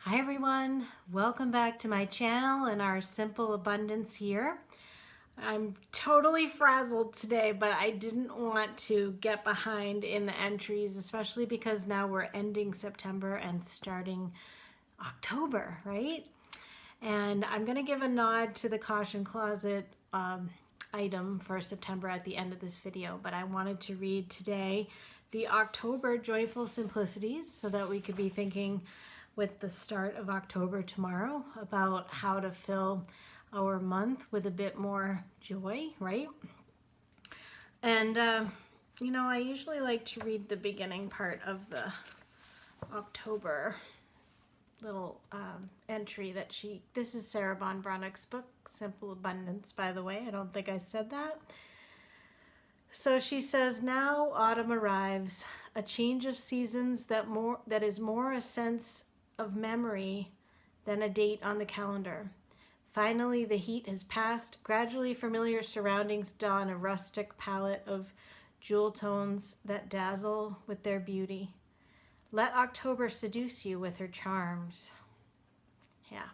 Hi everyone, welcome back to my channel and our simple abundance year. I'm totally frazzled today, but I didn't want to get behind in the entries, especially because now we're ending September and starting October, right? And I'm going to give a nod to the caution closet item for September at the end of this video, but I wanted to read today the October Joyful Simplicities so that we could be thinking with the start of October tomorrow about how to fill our month with a bit more joy, right? And, I usually like to read the beginning part of the October little entry that this is Sarah Von Bronick's book, Simple Abundance, by the way. I don't think I said that. So she says, now autumn arrives, a change of seasons that is more a sense of memory than a date on the calendar. Finally, the heat has passed. Gradually, familiar surroundings don a rustic palette of jewel tones that dazzle with their beauty. Let October seduce you with her charms. Yeah.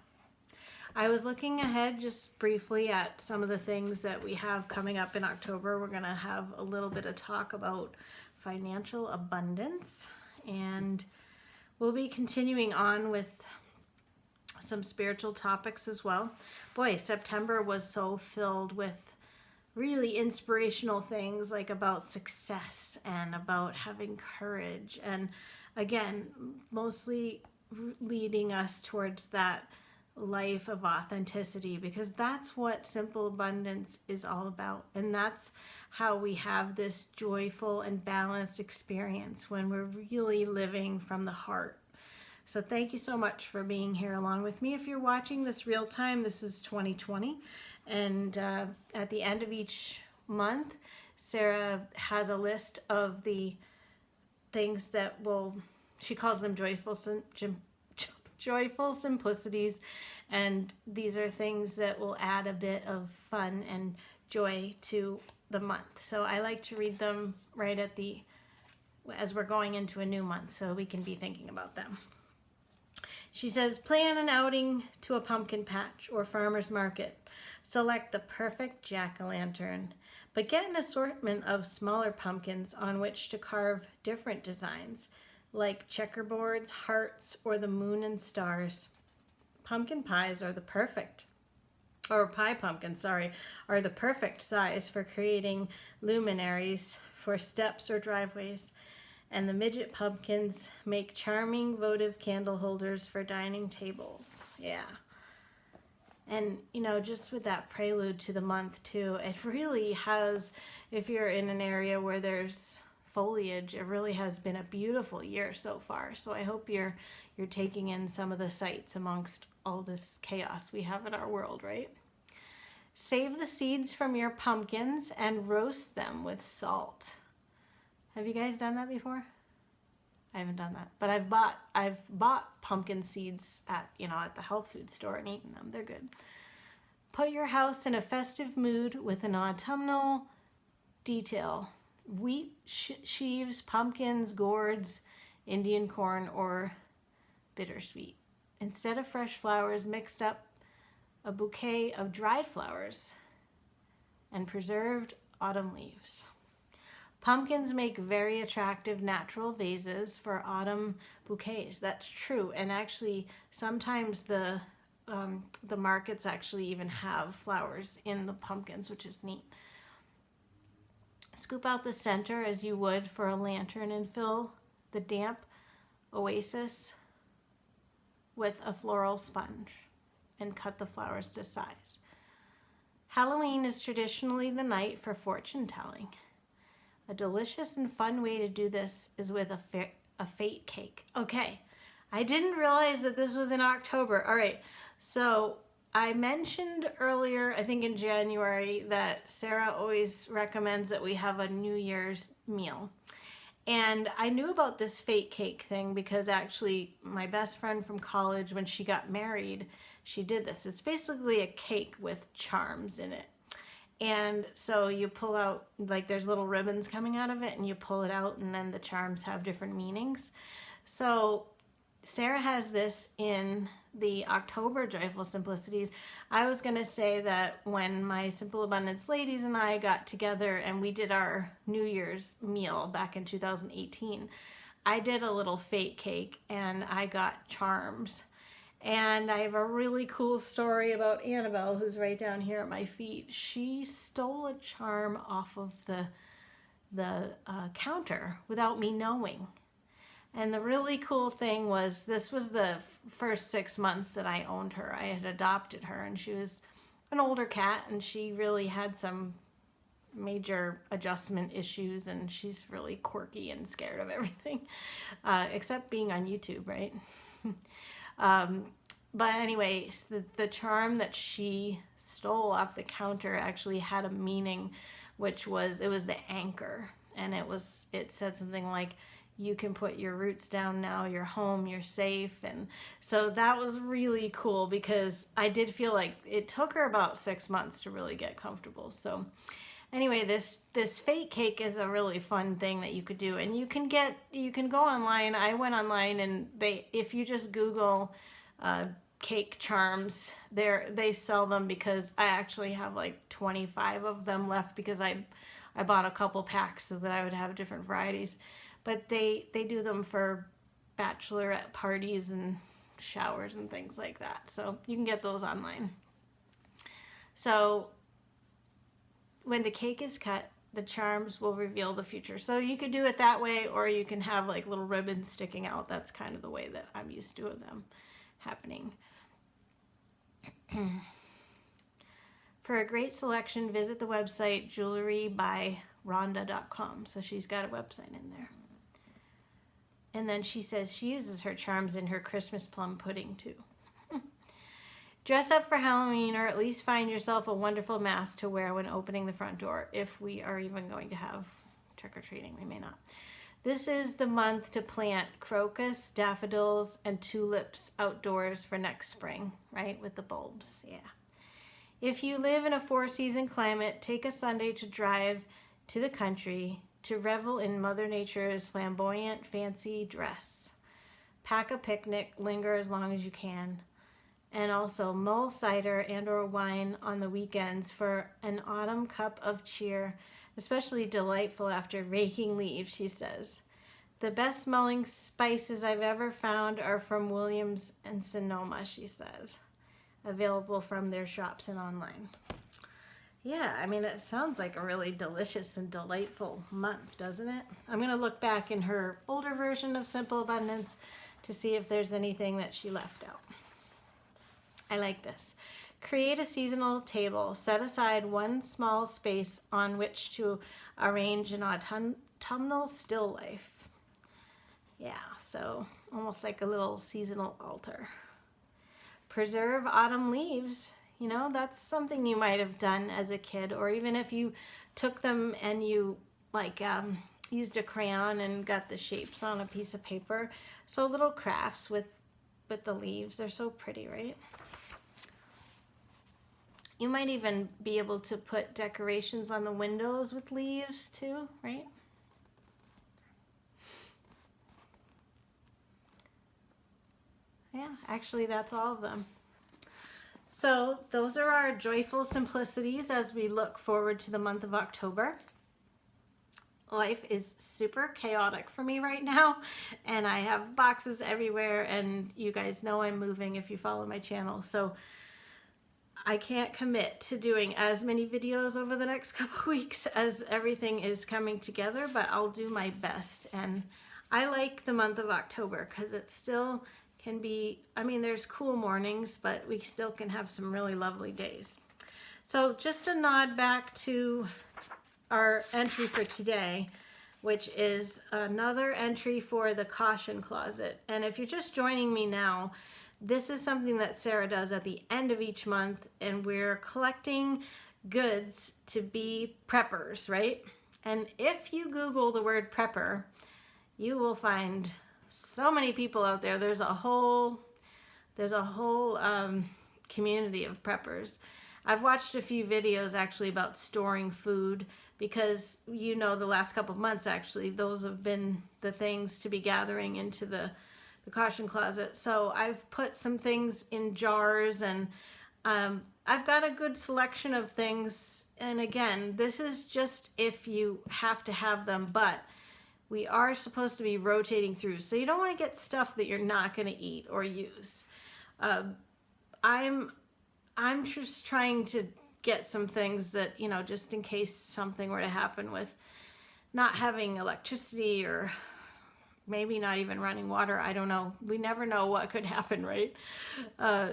I was looking ahead just briefly at some of the things that we have coming up in October. We're going to have a little bit of talk about financial abundance, and we'll be continuing on with some spiritual topics as well. Boy, September was so filled with really inspirational things like about success and about having courage, and again, mostly leading us towards that life of authenticity, because that's what simple abundance is all about. And that's how we have this joyful and balanced experience when we're really living from the heart. So thank you so much for being here along with me. If you're watching this real time, this is 2020. And at the end of each month, Sarah has a list of the things that she calls them joyful simplicities, and these are things that will add a bit of fun and joy to the month. So I like to read them right as we're going into a new month, so we can be thinking about them. She says, plan an outing to a pumpkin patch or farmer's market. Select the perfect jack-o'-lantern, but get an assortment of smaller pumpkins on which to carve different designs, like checkerboards, hearts, or the moon and stars. Pumpkin pies are the perfect size for creating luminaries for steps or driveways. And the midget pumpkins make charming votive candle holders for dining tables. Yeah. And, just with that prelude to the month too, it really has, if you're in an area where there's foliage, it really has been a beautiful year so far. So I hope you're taking in some of the sights amongst all this chaos we have in our world, right? Save the seeds from your pumpkins and roast them with salt. Have you guys done that before? I haven't done that, but I've bought pumpkin seeds at the health food store and eaten them. They're good. Put your house in a festive mood with an autumnal detail. Wheat sheaves, pumpkins, gourds, Indian corn, or bittersweet. Instead of fresh flowers, mixed up a bouquet of dried flowers and preserved autumn leaves. Pumpkins make very attractive natural vases for autumn bouquets. That's true. And actually, sometimes the markets actually even have flowers in the pumpkins, which is neat. Scoop out the center as you would for a lantern and fill the damp oasis with a floral sponge and cut the flowers to size. Halloween is traditionally the night for fortune telling. A delicious and fun way to do this is with a fate cake. Okay, I didn't realize that this was in October. All right, so I mentioned earlier, I think in January, that Sarah always recommends that we have a New Year's meal. And I knew about this fate cake thing because actually my best friend from college, when she got married, she did this. It's basically a cake with charms in it. And so you pull out, like there's little ribbons coming out of it, and you pull it out, and then the charms have different meanings. So Sarah has this in the October Joyful Simplicities. I was going to say that when my Simple Abundance ladies and I got together and we did our New Year's meal back in 2018, I did a little fake cake and I got charms. And I have a really cool story about Annabelle, who's right down here at my feet. She stole a charm off of the counter without me knowing. And the really cool thing was, this was the first 6 months that I owned her. I had adopted her, and she was an older cat, and she really had some major adjustment issues, and she's really quirky and scared of everything, except being on YouTube, right? But anyway, the charm that she stole off the counter actually had a meaning, which was, it was the anchor, and it said something like, you can put your roots down now, you're home, you're safe. And so that was really cool, because I did feel like it took her about 6 months to really get comfortable. So anyway, this fake cake is a really fun thing that you could do, and you can go online. I went online, and if you just Google cake charms, they sell them, because I actually have like 25 of them left, because I bought a couple packs so that I would have different varieties. But they do them for bachelorette parties and showers and things like that. So you can get those online. So when the cake is cut, the charms will reveal the future. So you could do it that way, or you can have like little ribbons sticking out. That's kind of the way that I'm used to them happening. For a great selection, visit the website jewelrybyrhonda.com. So she's got a website in there. And then she says she uses her charms in her Christmas plum pudding too. Dress up for Halloween, or at least find yourself a wonderful mask to wear when opening the front door, if we are even going to have trick-or-treating. We may not. This is the month to plant crocus, daffodils, and tulips outdoors for next spring, right? With the bulbs, yeah. If you live in a 4-season climate, take a Sunday to drive to the country to revel in Mother Nature's flamboyant, fancy dress. Pack a picnic, linger as long as you can. And also mull cider and or wine on the weekends for an autumn cup of cheer, especially delightful after raking leaves, she says. The best smelling spices I've ever found are from Williams and Sonoma, she says. Available from their shops and online. Yeah, I mean, it sounds like a really delicious and delightful month, doesn't it? I'm going to look back in her older version of Simple Abundance to see if there's anything that she left out. I like this. Create a seasonal table. Set aside one small space on which to arrange an autumnal still life. Yeah, so almost like a little seasonal altar. Preserve autumn leaves. You know, that's something you might have done as a kid, or even if you took them and you used a crayon and got the shapes on a piece of paper. So little crafts with the leaves. They're so pretty, right? You might even be able to put decorations on the windows with leaves too, right? Yeah, actually that's all of them. So those are our joyful simplicities as we look forward to the month of October. Life is super chaotic for me right now, and I have boxes everywhere, and you guys know I'm moving if you follow my channel. So I can't commit to doing as many videos over the next couple of weeks as everything is coming together, but I'll do my best. And I like the month of October because it still can be, I mean, there's cool mornings, but we still can have some really lovely days. So just a nod back to our entry for today, which is another entry for the caution closet. And if you're just joining me now, this is something that Sarah does at the end of each month, and we're collecting goods to be preppers, right? And if you Google the word prepper, you will find so many people out there. There's a whole community of preppers. I've watched a few videos actually about storing food because, you know, the last couple of months actually, those have been the things to be gathering into the the caution closet. So I've put some things in jars, and I've got a good selection of things. And again, this is just if you have to have them, but we are supposed to be rotating through. So you don't want to get stuff that you're not going to eat or use. I'm just trying to get some things that, you know, just in case something were to happen with not having electricity or maybe not even running water. I don't know. We never know what could happen, right?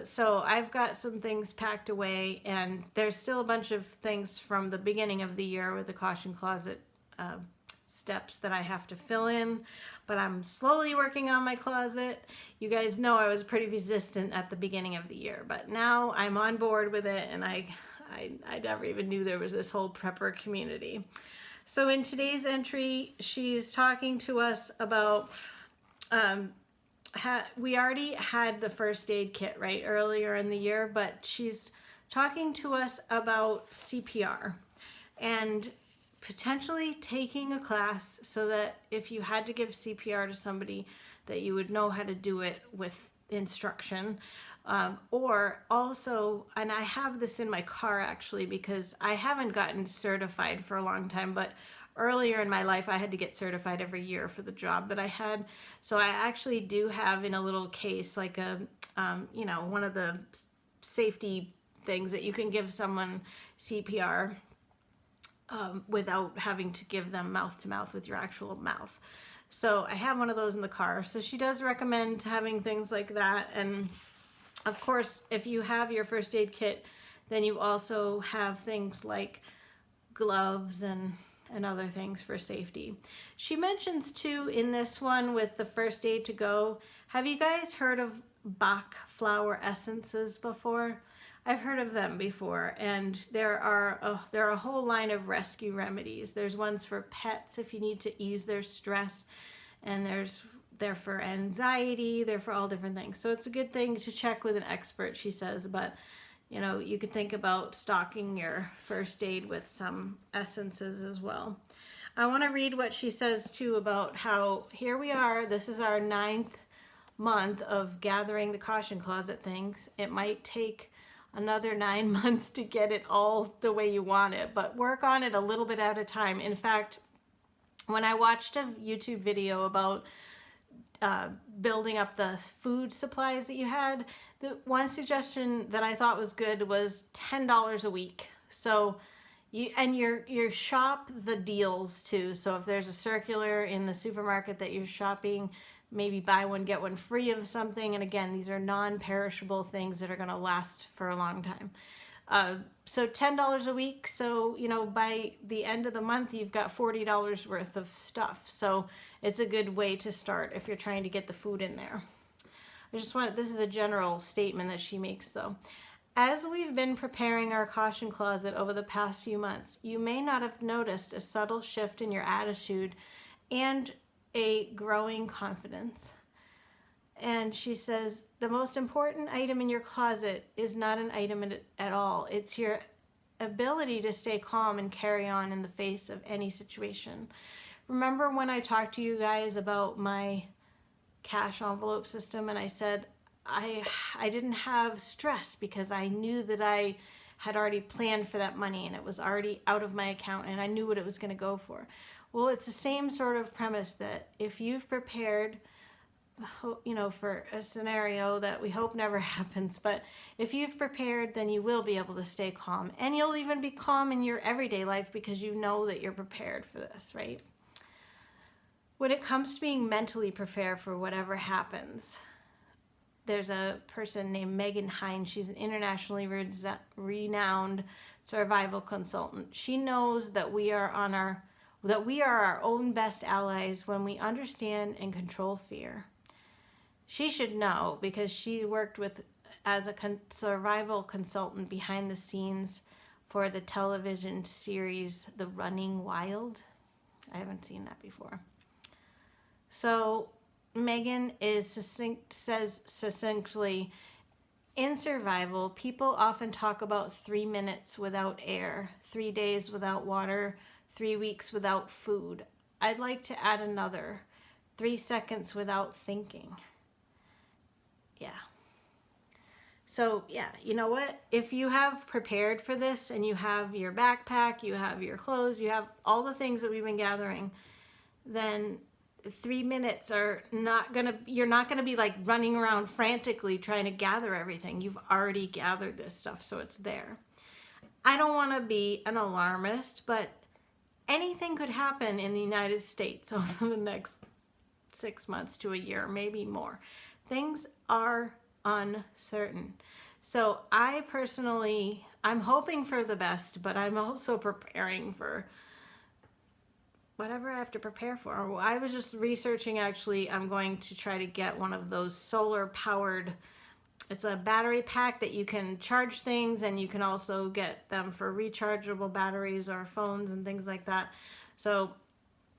So I've got some things packed away, and there's still a bunch of things from the beginning of the year with the caution closet steps that I have to fill in, but I'm slowly working on my closet. You guys know I was pretty resistant at the beginning of the year, but now I'm on board with it, and I never even knew there was this whole prepper community. So in today's entry, she's talking to us about, we already had the first aid kit, right, earlier in the year, but she's talking to us about CPR and potentially taking a class so that if you had to give CPR to somebody, that you would know how to do it with instruction. Or also, and I have this in my car actually, because I haven't gotten certified for a long time, but earlier in my life I had to get certified every year for the job that I had. So I actually do have in a little case like a, you know, one of the safety things that you can give someone CPR without having to give them mouth to mouth with your actual mouth. So I have one of those in the car. So she does recommend having things like that. And of course, if you have your first aid kit, then you also have things like gloves and other things for safety. She mentions too in this one with the first aid to go, have you guys heard of Bach flower essences before? I've heard of them before, and there are a whole line of rescue remedies. There's ones for pets if you need to ease their stress, and they're for anxiety, they're for all different things. So it's a good thing to check with an expert, she says, but you know, you could think about stocking your first aid with some essences as well. I want to read what she says too about how here we are, this is our 9th month of gathering the caution closet things. It might take another 9 months to get it all the way you want it, but work on it a little bit at a time. In fact, when I watched a YouTube video about building up the food supplies that you had, the one suggestion that I thought was good was $10 a week. So you shop the deals too. So if there's a circular in the supermarket that you're shopping, maybe buy one, get one free of something. And again, these are non-perishable things that are going to last for a long time. So $10 a week. So, you know, by the end of the month, you've got $40 worth of stuff. So it's a good way to start if you're trying to get the food in there. This is a general statement that she makes though. As we've been preparing our caution closet over the past few months, you may not have noticed a subtle shift in your attitude and a growing confidence. And she says, the most important item in your closet is not an item at all. It's your ability to stay calm and carry on in the face of any situation. Remember when I talked to you guys about my cash envelope system and I said I didn't have stress because I knew that I had already planned for that money and it was already out of my account and I knew what it was going to go for. Well, it's the same sort of premise that if you've prepared, you know, for a scenario that we hope never happens, but if you've prepared, then you will be able to stay calm, and you'll even be calm in your everyday life because you know that you're prepared for this, right? When it comes to being mentally prepared for whatever happens, there's a person named Megan Hines. She's an internationally renowned survival consultant. She knows that we are our own best allies when we understand and control fear. She should know because she worked as a survival consultant behind the scenes for the television series The Running Wild. I haven't seen that before. So Megan says succinctly, in survival, people often talk about 3 minutes without air, 3 days without water, 3 weeks without food. I'd like to add another, 3 seconds without thinking. So yeah, you know what? If you have prepared for this and you have your backpack, you have your clothes, you have all the things that we've been gathering, then 3 minutes are not gonna, you're not gonna be like running around frantically trying to gather everything. You've already gathered this stuff, so it's there. I don't want to be an alarmist, but anything could happen in the United States over the next 6 months to a year, maybe more. Things are uncertain. So I personally, I'm hoping for the best, but I'm also preparing for whatever I have to prepare for. I was just researching, actually, I'm going to try to get one of those solar powered, it's a battery pack that you can charge things, and you can also get them for rechargeable batteries or phones and things like that. So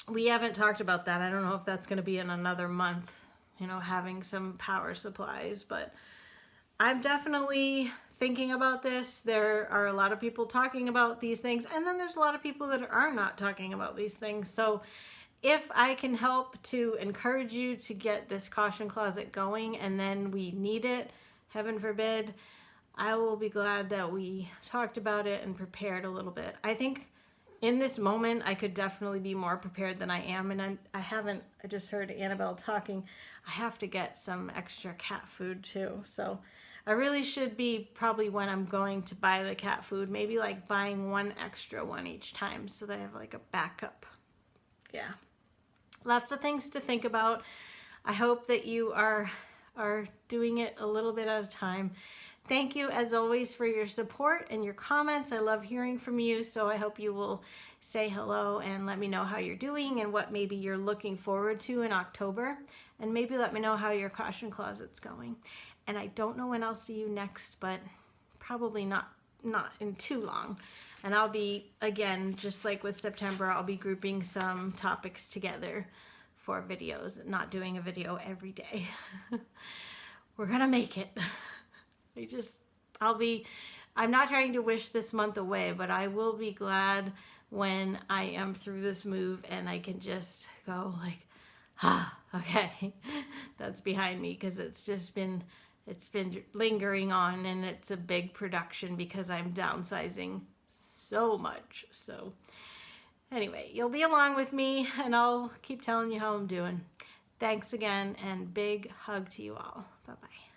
we haven't talked about that. I don't know if that's going to be in another month, you know, having some power supplies, but I'm definitely thinking about this. There are a lot of people talking about these things, and then there's a lot of people that are not talking about these things. So if I can help to encourage you to get this caution closet going, and then we need it, heaven forbid, I will be glad that we talked about it and prepared a little bit. I think in this moment, I could definitely be more prepared than I am. And I just heard Annabelle talking. I have to get some extra cat food too. So I really should be, probably when I'm going to buy the cat food, maybe like buying one extra one each time so that I have like a backup. Yeah. Lots of things to think about. I hope that you are doing it a little bit at a time. Thank you, as always, for your support and your comments. I love hearing from you, so I hope you will say hello and let me know how you're doing and what maybe you're looking forward to in October. And maybe let me know how your caution closet's going. And I don't know when I'll see you next, but probably not in too long. And I'll be, again, just like with September, I'll be grouping some topics together for videos, not doing a video every day. We're gonna make it. I'm not trying to wish this month away, but I will be glad when I am through this move and I can just go like, okay, that's behind me, because it's been lingering on, and it's a big production because I'm downsizing so much. So anyway, you'll be along with me, and I'll keep telling you how I'm doing. Thanks again, and big hug to you all. Bye-bye.